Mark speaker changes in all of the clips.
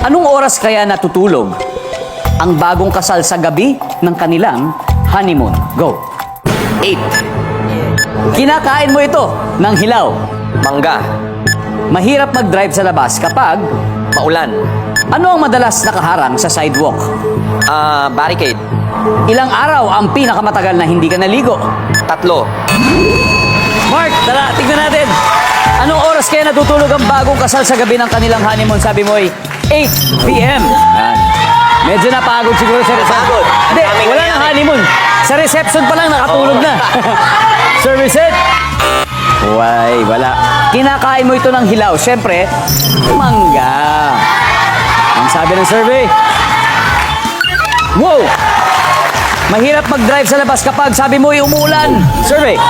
Speaker 1: Anong oras kaya natutulog ang bagong kasal sa gabi ng kanilang honeymoon? Go.
Speaker 2: 8.
Speaker 1: Kinakain mo ito ng hilaw.
Speaker 2: Mangga.
Speaker 1: Mahirap mag-drive sa labas kapag...
Speaker 2: Maulan.
Speaker 1: Ano ang madalas nakaharang sa sidewalk?
Speaker 2: Barricade.
Speaker 1: Ilang araw ang pinakamatagal na hindi ka naligo?
Speaker 2: 3.
Speaker 1: Mark, tara, tignan natin. Anong oras kaya natutulog ang bagong kasal sa gabi ng kanilang honeymoon? Sabi mo ay 8 p.m. Yan. Medyo napagod siguro sa reception.
Speaker 2: Napagod.
Speaker 1: Hindi,
Speaker 2: Daming
Speaker 1: wala
Speaker 2: nangyari.
Speaker 1: nang honeymoon. Sa reception pa lang nakatulog na. Service it. Wala. Kinakain mo ito ng hilaw. Siyempre, mangga. Ang sabi ng survey. Wow! Mahirap mag-drive sa labas kapag sabi mo ay umuulan. Survey.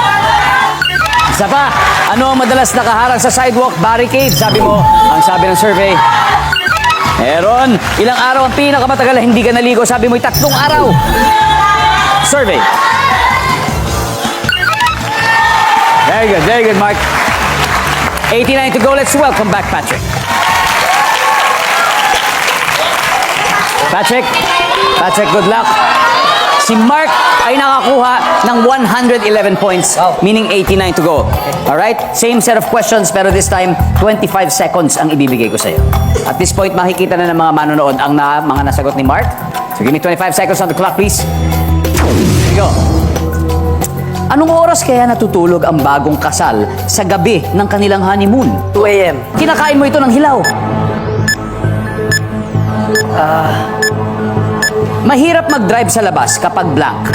Speaker 1: Isa pa, ano ang madalas nakaharang sa sidewalk? Barricade, sabi mo. Ang sabi ng survey. Meron, ilang araw ang pinakamatagal na hindi ka naligo? Sabi mo ay 3 araw. Survey. Very good, Mark. 89 to go. Let's welcome back Patrick. Patrick, good luck. Si Mark ay nakakuha ng 111 points, meaning 89 to go. Alright? Same set of questions, pero this time, 25 seconds ang ibibigay ko sa'yo. At this point, makikita na ng mga manonood ang mga nasagot ni Mark. So give me 25 seconds on the clock, please. Here we go. Anong oras kaya natutulog ang bagong kasal sa gabi ng kanilang honeymoon?
Speaker 2: 2 a.m.
Speaker 1: Kinakain mo ito ng hilaw. Mahirap mag-drive sa labas kapag blank.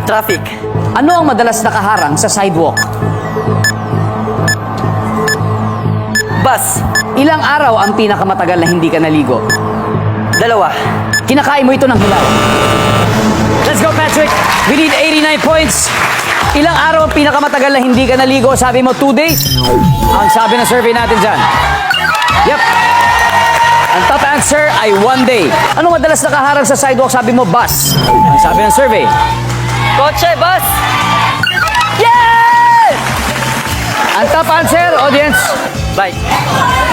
Speaker 2: Traffic.
Speaker 1: Ano ang madalas nakaharang sa sidewalk?
Speaker 2: Bus.
Speaker 1: Ilang araw ang pinakamatagal na hindi ka naligo?
Speaker 2: 2.
Speaker 1: Kinakain mo ito ng hilaw. Let's go, Patrick! We need 89 points. Ilang araw ang pinakamatagal na hindi ka naligo? Sabi mo, 2 days? Ang sabi ng survey natin dyan. Yep. Ang top answer ay 1 day. Ano madalas nakaharang sa sidewalk? Sabi mo, bus. Ang sabi ng survey.
Speaker 2: Kotse, bus.
Speaker 1: Yes! Ang top answer, audience,
Speaker 2: Bike.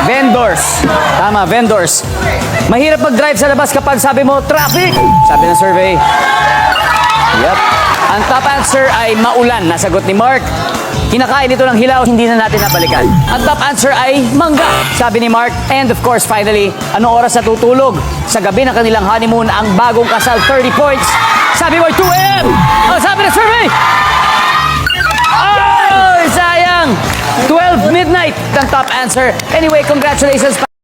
Speaker 1: vendors. Tama, vendors. Mahirap mag-drive sa labas kapag sabi mo, traffic. Sabi ng survey. Yep. Ang top answer ay maulan. Nasagot ni Mark. Kinakain ito ng hilaw, hindi na natin nabalikan. Ang top answer ay mangga, sabi ni Mark. And of course, finally, anong oras natutulog? Sa gabi ng kanilang honeymoon, ang bagong kasal, 30 points. Sabi mo, 2 a.m. Ang sabi ng survey. Oh, sayang. 12 midnight ang top answer. Anyway, congratulations.